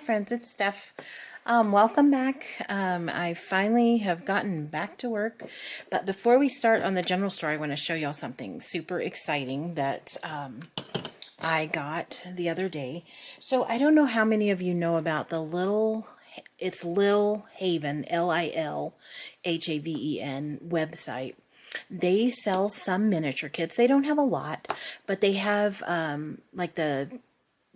friends, it's Steph. Welcome back. I finally have gotten back to work, but before we start on the general store, I want to show y'all something super exciting that I got the other day. So I don't know how many of you know about it's Lil Haven, Lilhaven website. They sell some miniature kits. They don't have a lot, but they have like the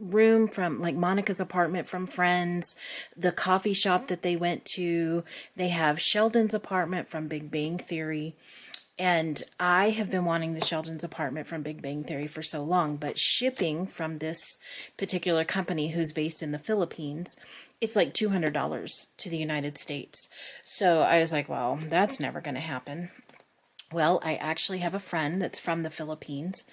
room from like Monica's apartment from Friends, the coffee shop that they went to. They have Sheldon's apartment from Big Bang Theory. And I have been wanting the Sheldon's apartment from Big Bang Theory for so long, but shipping from this particular company who's based in the Philippines, it's like $200 to the United States. So I was like, well, that's never going to happen. Well, I actually have a friend that's from the Philippines,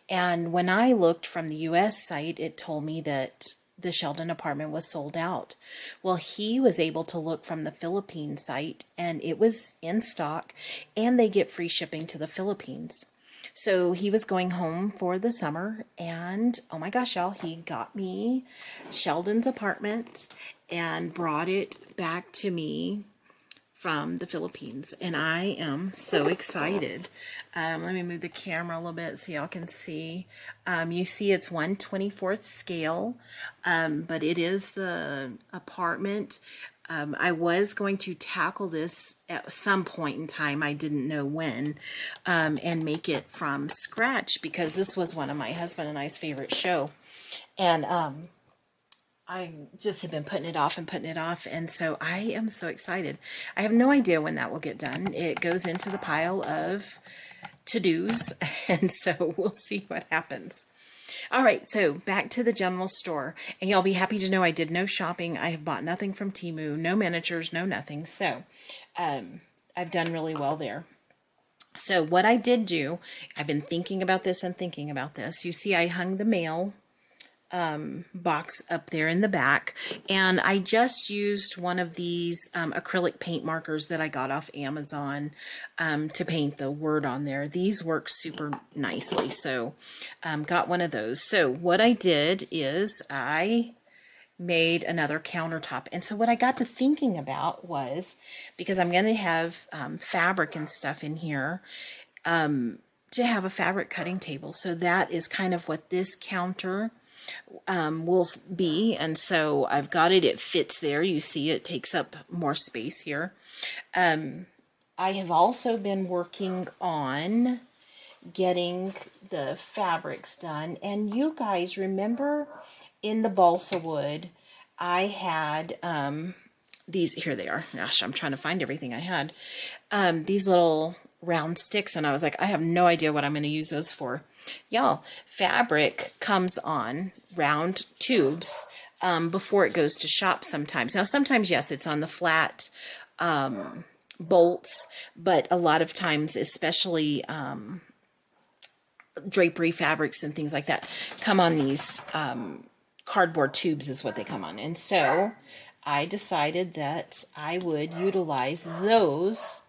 and when I looked from the U.S. site, it told me that the Sheldon apartment was sold out. Well, he was able to look from the Philippine site, and it was in stock, and they get free shipping to the Philippines. So he was going home for the summer, and oh my gosh, y'all, he got me Sheldon's apartment and brought it back to me from the Philippines, and I am so excited. Let me move the camera a little bit so y'all can see. You see it's 1/24th scale, but it is the apartment. I was going to tackle this at some point in time, I didn't know when, and make it from scratch because this was one of my husband and I's favorite show. And I just have been putting it off, and so I am so excited. I have no idea when that will get done. It goes into the pile of to-dos, and so we'll see what happens. All right, so back to the general store, and y'all be happy to know I did no shopping. I have bought nothing from Temu, no miniatures, no nothing, so I've done really well there. So what I did do, I've been thinking about this and thinking about this. You see I hung the mail box up there in the back, and I just used one of these acrylic paint markers that I got off Amazon to paint the word on there. These work super nicely, so got one of those. So what I did is I made another countertop, and so what I got to thinking about was, because I'm going to have fabric and stuff in here, to have a fabric cutting table. So that is kind of what this counter will be, and so I've got it. It fits there. You see it takes up more space here. I have also been working on getting the fabrics done, and you guys remember in the balsa wood I had these, here they are. Gosh, I'm trying to find everything I had. These little round sticks, and I was like, I have no idea what I'm going to use those for. Y'all, fabric comes on round tubes before it goes to shop sometimes. Now, sometimes, yes, it's on the flat bolts, but a lot of times, especially drapery fabrics and things like that, come on these cardboard tubes is what they come on. And so I decided that I would utilize those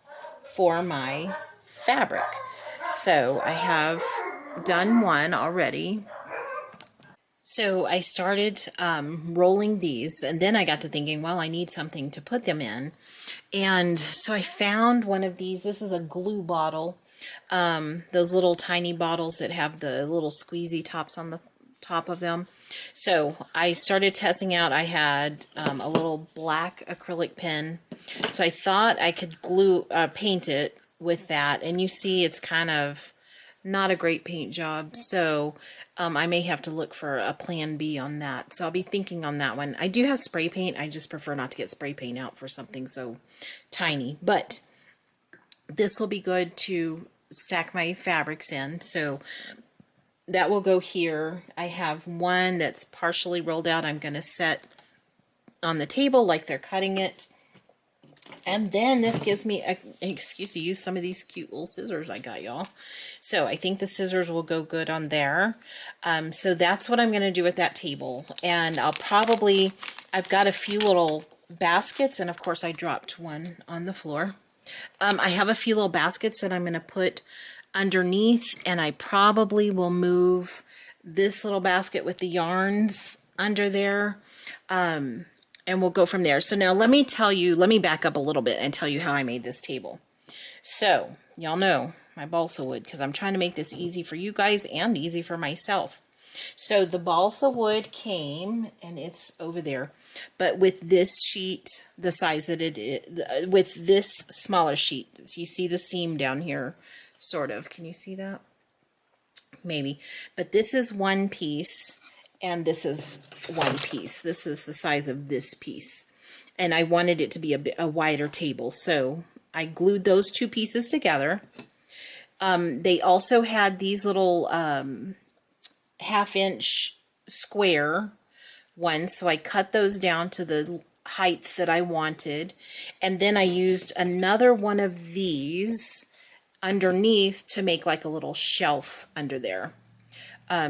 for my fabric. So I have done one already. So I started rolling these, and then I got to thinking, well, I need something to put them in. And so I found one of these. This is a glue bottle. Those little tiny bottles that have the little squeezy tops on the top of them. So I started testing out. I had a little black acrylic pen. So I thought I could paint it with that. And you see it's kind of not a great paint job. So I may have to look for a plan B on that. So I'll be thinking on that one. I do have spray paint. I just prefer not to get spray paint out for something so tiny. But this will be good to stack my fabrics in. So that will go here. I have one that's partially rolled out. I'm going to set on the table like they're cutting it. And then this gives me an excuse to use some of these cute little scissors I got, y'all. So I think the scissors will go good on there. So that's what I'm going to do with that table. And I've got a few little baskets, and of course I dropped one on the floor. I have a few little baskets that I'm going to put underneath, and I probably will move this little basket with the yarns under there. and we'll go from there. So now let me back up a little bit and tell you how I made this table. So y'all know my balsa wood, because I'm trying to make this easy for you guys and easy for myself. So the balsa wood came, and it's over there, but with this sheet, the size that it is, with this smaller sheet, so you see the seam down here, sort of. Can you see that? Maybe. But this is one piece, and this is one piece. This is the size of this piece. And I wanted it to be a wider table, so I glued those two pieces together. They also had these little half-inch square ones, so I cut those down to the height that I wanted, and then I used another one of these underneath to make like a little shelf under there.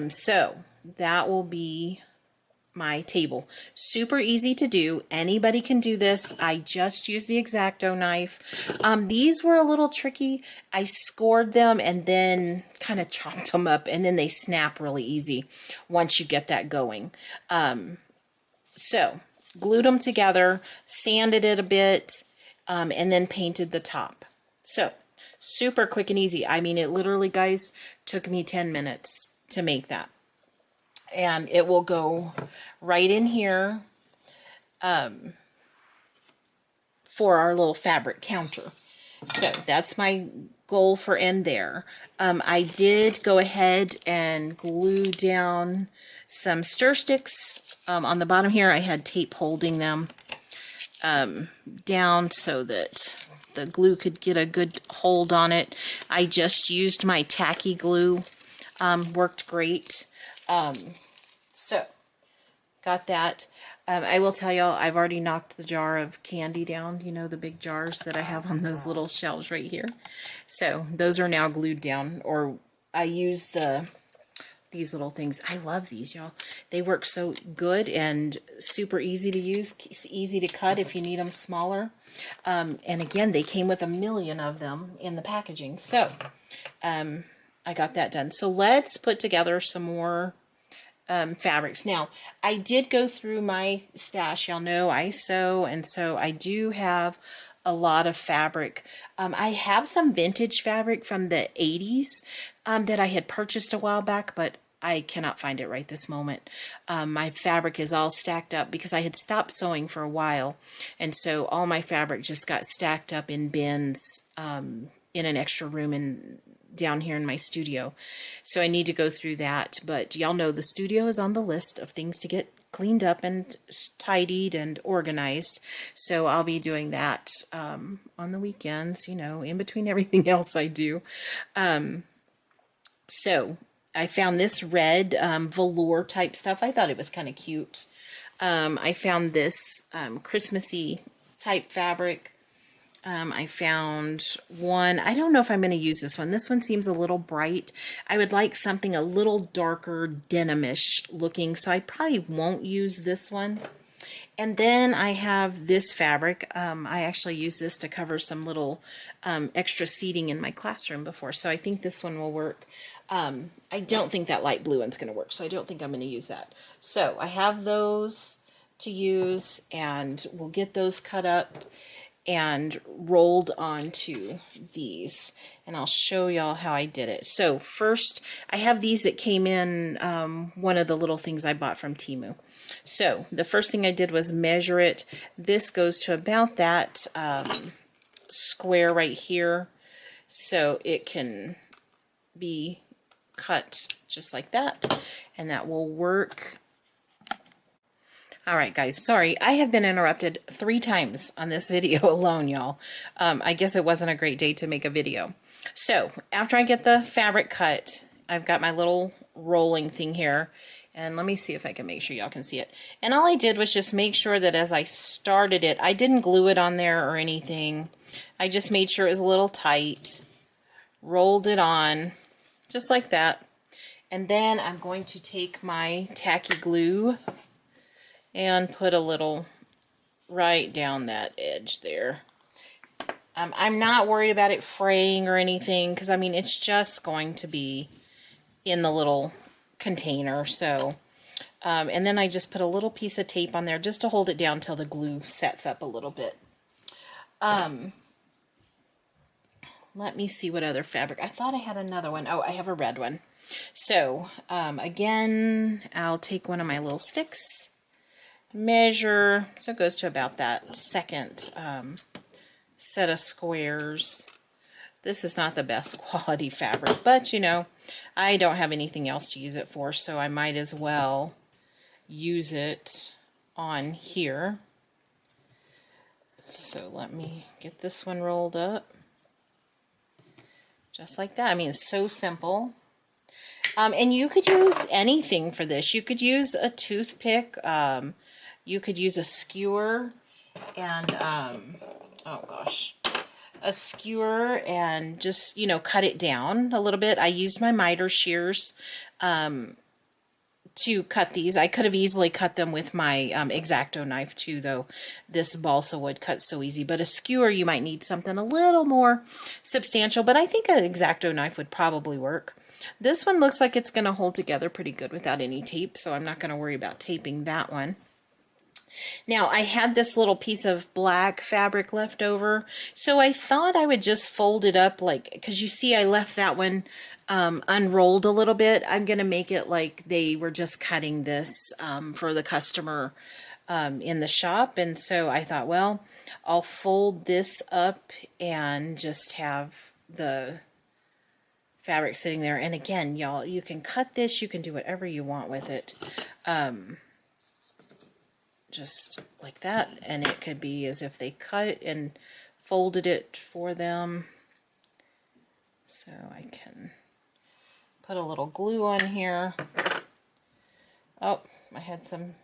So that will be my table. Super easy to do. Anybody can do this. I just used the X-Acto knife. These were a little tricky. I scored them and then kind of chopped them up, and then they snap really easy once you get that going. So glued them together, sanded it a bit, and then painted the top. So super quick and easy. I mean, it literally, guys, took me 10 minutes to make that. And it will go right in here for our little fabric counter. So that's my goal for in there. I did go ahead and glue down some stir sticks on the bottom here. I had tape holding them down so that the glue could get a good hold on it. I just used my tacky glue. Worked great. So got that. I will tell y'all, I've already knocked the jar of candy down, you know, the big jars that I have on those little shelves right here. So those are now glued down, or I use these little things. I love these, y'all. They work so good and super easy to use, easy to cut if you need them smaller. And again, they came with a million of them in the packaging. So, I got that done. So let's put together some more fabrics. Now, I did go through my stash. Y'all know I sew, and so I do have a lot of fabric. I have some vintage fabric from the 80s that I had purchased a while back, but I cannot find it right this moment. My fabric is all stacked up because I had stopped sewing for a while, and so all my fabric just got stacked up in bins in an extra room down here in my studio. So I need to go through that, but y'all know the studio is on the list of things to get cleaned up and tidied and organized. So I'll be doing that on the weekends, you know, in between everything else I do. So I found this red velour type stuff. I thought it was kind of cute. I found this Christmassy type fabric. I found one. I don't know if I'm going to use this one. This one seems a little bright. I would like something a little darker, denim-ish looking, so I probably won't use this one. And then I have this fabric. I actually used this to cover some little extra seating in my classroom before, so I think this one will work. I don't think that light blue one's going to work, so I don't think I'm going to use that. So I have those to use, and we'll get those cut up and rolled onto these, and I'll show y'all how I did it. So first, I have these that came in one of the little things I bought from Temu. So the first thing I did was measure it. This goes to about that square right here, so it can be cut just like that, and that will work. All right, guys, sorry. I have been interrupted 3 times on this video alone, y'all. I guess it wasn't a great day to make a video. So after I get the fabric cut, I've got my little rolling thing here. And let me see if I can make sure y'all can see it. And all I did was just make sure that as I started it, I didn't glue it on there or anything. I just made sure it was a little tight. Rolled it on, just like that. And then I'm going to take my tacky glue and put a little right down that edge there. I'm not worried about it fraying or anything, because I mean, it's just going to be in the little container. So And then I just put a little piece of tape on there just to hold it down till the glue sets up a little bit. Let me see what other fabric. I thought I had another one. Oh, I have a red one. So, again, I'll take one of my little sticks, measure, so it goes to about that second set of squares. This is not the best quality fabric, but you know, I don't have anything else to use it for, so I might as well use it on here. So let me get this one rolled up. Just like that. I mean, it's so simple. And you could use anything for this. You could use a toothpick. You could use a skewer and, oh gosh, a skewer and just, you know, cut it down a little bit. I used my miter shears to cut these. I could have easily cut them with my X-Acto knife too, though this balsa wood cuts so easy. But a skewer, you might need something a little more substantial, but I think an X-Acto knife would probably work. This one looks like it's going to hold together pretty good without any tape, so I'm not going to worry about taping that one. Now, I had this little piece of black fabric left over, so I thought I would just fold it up, like, because you see I left that one unrolled a little bit. I'm going to make it like they were just cutting this for the customer in the shop, and so I thought, well, I'll fold this up and just have the fabric sitting there. And again, y'all, you can cut this, you can do whatever you want with it. Just like that, and it could be as if they cut it and folded it for them. So I can put a little glue on here. Oh, I had some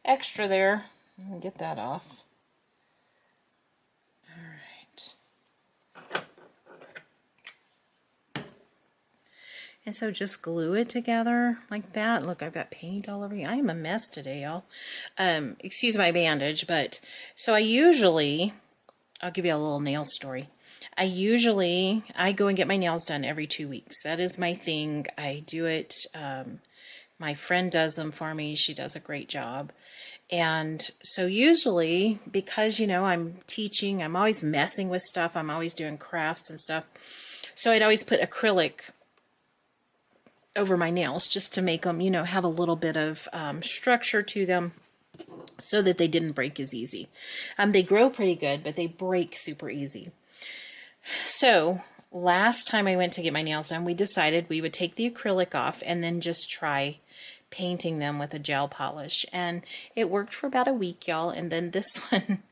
extra there. Let me get that off. All right. And so just glue it together like that. Look, I've got paint all over you. I am a mess today, y'all. Excuse my bandage, but so I'll give you a little nail story. I go and get my nails done every 2 weeks. That is my thing. I do it. My friend does them for me. She does a great job. And so usually, because, you know, I'm teaching, I'm always messing with stuff. I'm always doing crafts and stuff. So I'd always put acrylic over my nails just to make them, you know, have a little bit of structure to them so that they didn't break as easy. They grow pretty good, but they break super easy. So last time I went to get my nails done, we decided we would take the acrylic off and then just try painting them with a gel polish. And it worked for about a week, y'all. And then this one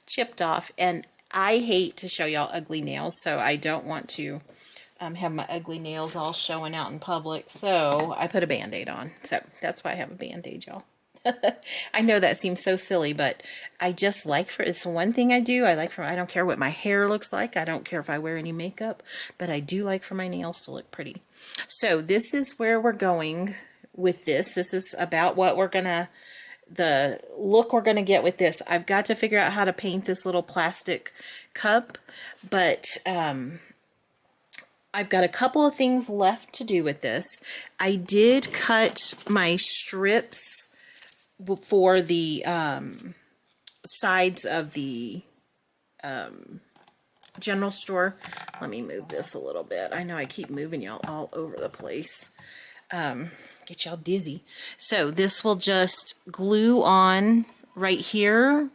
chipped off. And I hate to show y'all ugly nails, so I don't want to have my ugly nails all showing out in public, so I put a Band-Aid on. So that's why I have a Band-Aid, y'all. I know that seems so silly, but I just like it's one thing I do. I don't care what my hair looks like. I don't care if I wear any makeup, but I do like for my nails to look pretty. So this is where we're going with this. This is about what the look we're going to get with this. I've got to figure out how to paint this little plastic cup, but I've got a couple of things left to do with this. I did cut my strips for the sides of the general store. Let me move this a little bit. I know I keep moving y'all all over the place. Get y'all dizzy. So this will just glue on right here,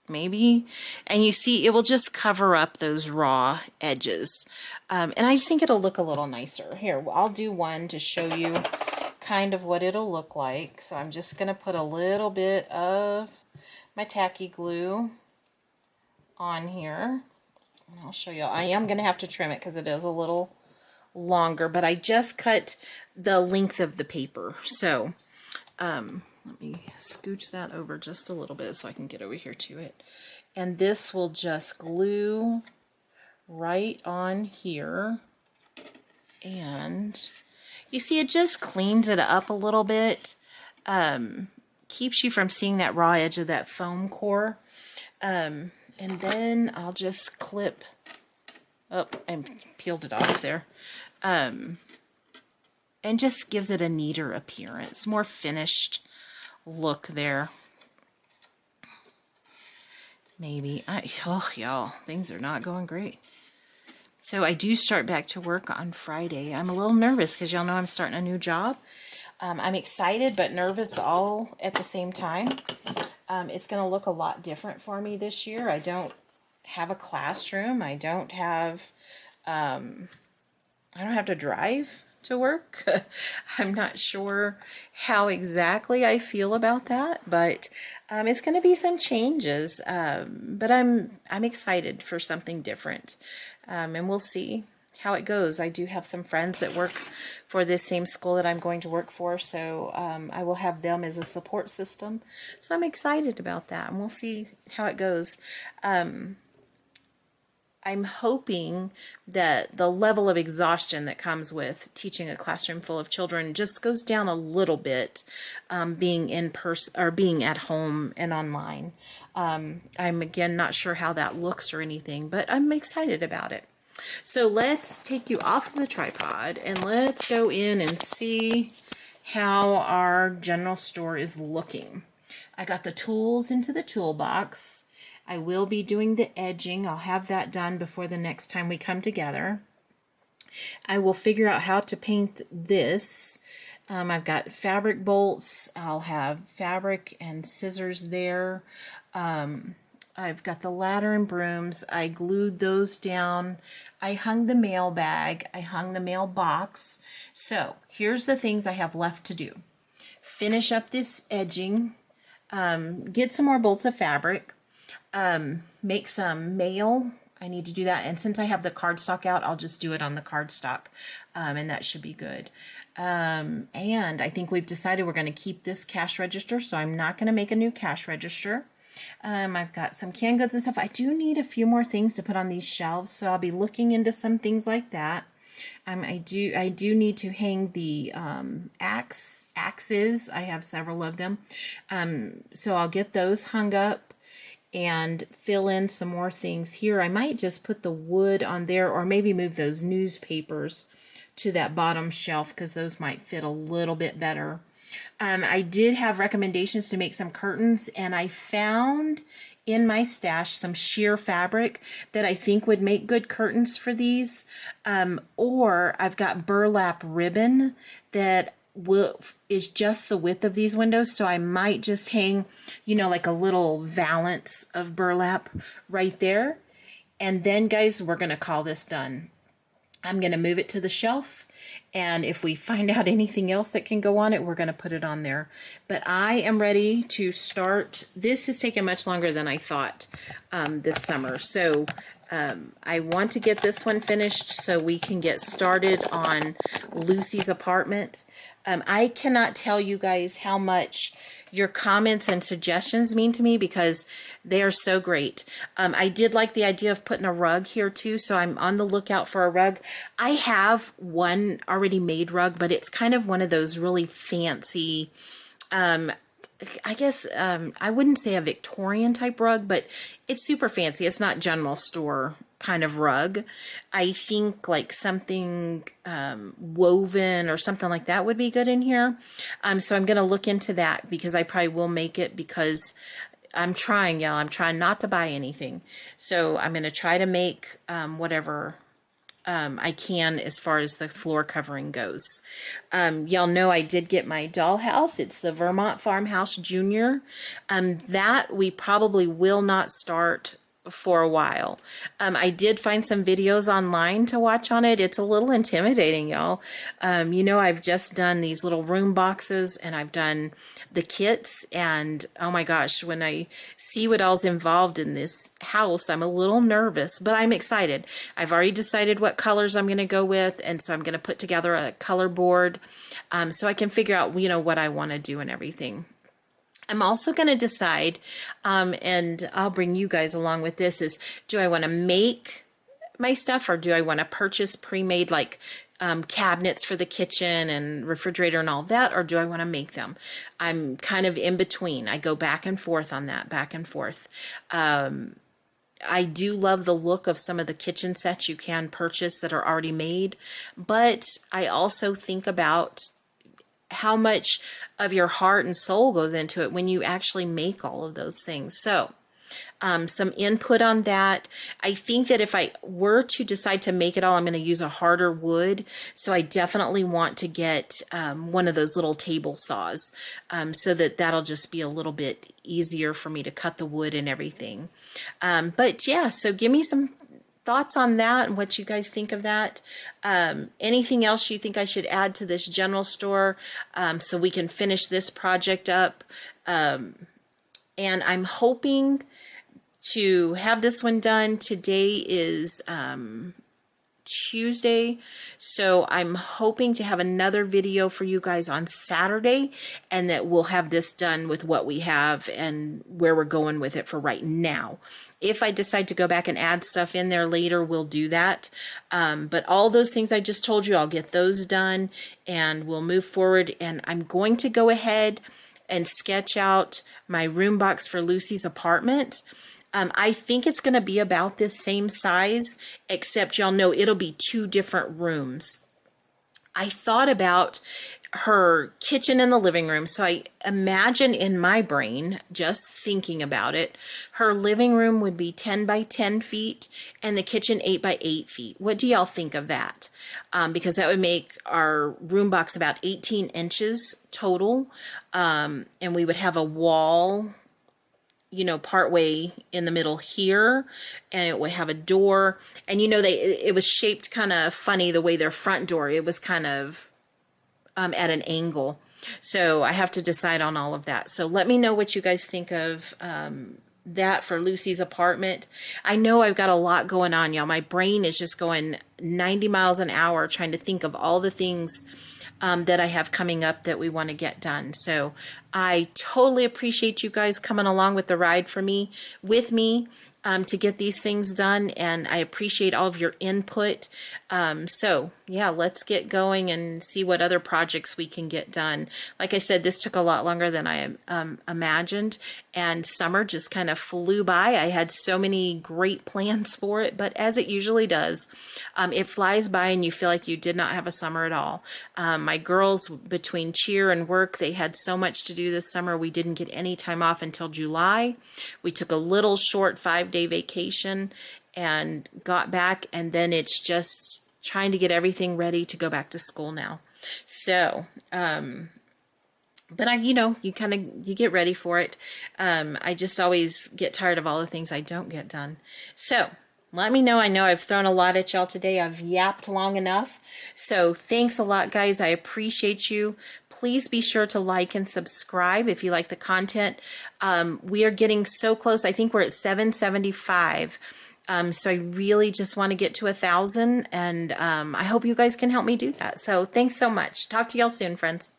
maybe, and you see it will just cover up those raw edges, and I just think it'll look a little nicer. Here, I'll do one to show you kind of what it'll look like. So I'm just going to put a little bit of my tacky glue on here, and I'll show you. I am going to have to trim it because it is a little longer, but I just cut the length of the paper. So let me scooch that over just a little bit so I can get over here to it. And this will just glue right on here. And you see, it just cleans it up a little bit. Keeps you from seeing that raw edge of that foam core. And then I'll just clip. Oh, I peeled it off there. And just gives it a neater appearance, more finished look there. Maybe. Oh, y'all, things are not going great. So I do start back to work on Friday. I'm a little nervous because y'all know I'm starting a new job. I'm excited but nervous all at the same time. It's going to look a lot different for me this year. I don't have a classroom. I don't have to drive to work. I'm not sure how exactly I feel about that, but it's going to be some changes. But I'm excited for something different, and we'll see how it goes. I do have some friends that work for this same school that I'm going to work for, so I will have them as a support system. So I'm excited about that, and we'll see how it goes. I'm hoping that the level of exhaustion that comes with teaching a classroom full of children just goes down a little bit, being in person or being at home and online. I'm again not sure how that looks or anything, but I'm excited about it. So let's take you off the tripod and let's go in and see how our general store is looking. I got the tools into the toolbox. I will be doing the edging. I'll have that done before the next time we come together. I will figure out how to paint this. I've got fabric bolts. I'll have fabric and scissors there. I've got the ladder and brooms. I glued those down. I hung the mail bag. I hung the mail box. So here's the things I have left to do. Finish up this edging. Get some more bolts of fabric. Make some mail. I need to do that. And since I have the cardstock out, I'll just do it on the cardstock. And that should be good. And I think we've decided we're going to keep this cash register. So I'm not going to make a new cash register. I've got some canned goods and stuff. I do need a few more things to put on these shelves. So I'll be looking into some things like that. I do need to hang the axes. I have several of them. So I'll get those hung up and fill in some more things here. I might just put the wood on there or maybe move those newspapers to that bottom shelf because those might fit a little bit better. I did have recommendations to make some curtains, and I found in my stash some sheer fabric that I think would make good curtains for these. Or I've got burlap ribbon that is just the width of these windows, so I might just hang, like a little valance of burlap right there. And then, guys, we're going to call this done. I'm going to move it to the shelf, and if we find out anything else that can go on it, we're going to put it on there. But I am ready to start. This has taken much longer than I thought this summer, so I want to get this one finished so we can get started on Lucy's apartment. I cannot tell you guys how much your comments and suggestions mean to me because they are so great. I did like the idea of putting a rug here too, so I'm on the lookout for a rug. I have one already made rug, but it's kind of one of those really fancy, I guess I wouldn't say a Victorian type rug, but it's super fancy. It's not general store kind of rug. I think like something woven or something like that would be good in here. So I'm going to look into that because I probably will make it because I'm trying, y'all. I'm trying not to buy anything. So I'm going to try to make whatever I can as far as the floor covering goes. Y'all know I did get my dollhouse. It's the Vermont Farmhouse Junior. That we probably will not start for a while. I did find some videos online to watch on it. It's a little intimidating, y'all. I've just done these little room boxes and I've done the kits, and oh my gosh, when I see what all's involved in this house, I'm a little nervous, but I'm excited. I've already decided what colors I'm going to go with, and so I'm going to put together a color board so I can figure out, what I want to do and everything. I'm also going to decide, and I'll bring you guys along with this, is do I want to make my stuff or do I want to purchase pre-made like cabinets for the kitchen and refrigerator and all that, or do I want to make them? I'm kind of in between. I go back and forth on that, back and forth. I do love the look of some of the kitchen sets you can purchase that are already made, but I also think about how much of your heart and soul goes into it when you actually make all of those things. So some input on that. I think that if I were to decide to make it all, I'm going to use a harder wood. So I definitely want to get one of those little table saws so that that'll just be a little bit easier for me to cut the wood and everything. But yeah, so give me some thoughts on that and what you guys think of that. Anything else you think I should add to this general store so we can finish this project up? And I'm hoping to have this one done. Today is Tuesday, so I'm hoping to have another video for you guys on Saturday, and that we'll have this done with what we have and where we're going with it for right now. If I decide to go back and add stuff in there later, we'll do that. But all those things I just told you, I'll get those done and we'll move forward. And I'm going to go ahead and sketch out my room box for Lucy's apartment. I think it's going to be about this same size, except y'all know it'll be 2 different rooms. I thought about her kitchen in the living room. So I imagine in my brain, just thinking about it, her living room would be 10 by 10 feet and the kitchen 8 by 8 feet. What do y'all think of that? Because that would make our room box about 18 inches total. And we would have a wall, you know, partway in the middle here, and it would have a door. And you know, it was shaped kind of funny the way their front door, it was kind of at an angle. So I have to decide on all of that. So let me know what you guys think of that for Lucy's apartment. I know I've got a lot going on, y'all. My brain is just going 90 miles an hour trying to think of all the things that I have coming up that we want to get done. So I totally appreciate you guys coming along with the ride with me to get these things done. And I appreciate all of your input. So yeah, let's get going and see what other projects we can get done. Like I said, this took a lot longer than I imagined, and summer just kind of flew by. I had so many great plans for it, but as it usually does, it flies by and you feel like you did not have a summer at all. My girls, between cheer and work, they had so much to do this summer. We didn't get any time off until July. We took a little short 5-day vacation and got back, and then it's just trying to get everything ready to go back to school now. So, but you know, you get ready for it. I just always get tired of all the things I don't get done. So let me know. I know I've thrown a lot at y'all today. I've yapped long enough. So thanks a lot, guys. I appreciate you. Please be sure to like and subscribe if you like the content. We are getting so close. I think we're at 775. So I really just want to get to 1,000, and I hope you guys can help me do that. So thanks so much. Talk to y'all soon, friends.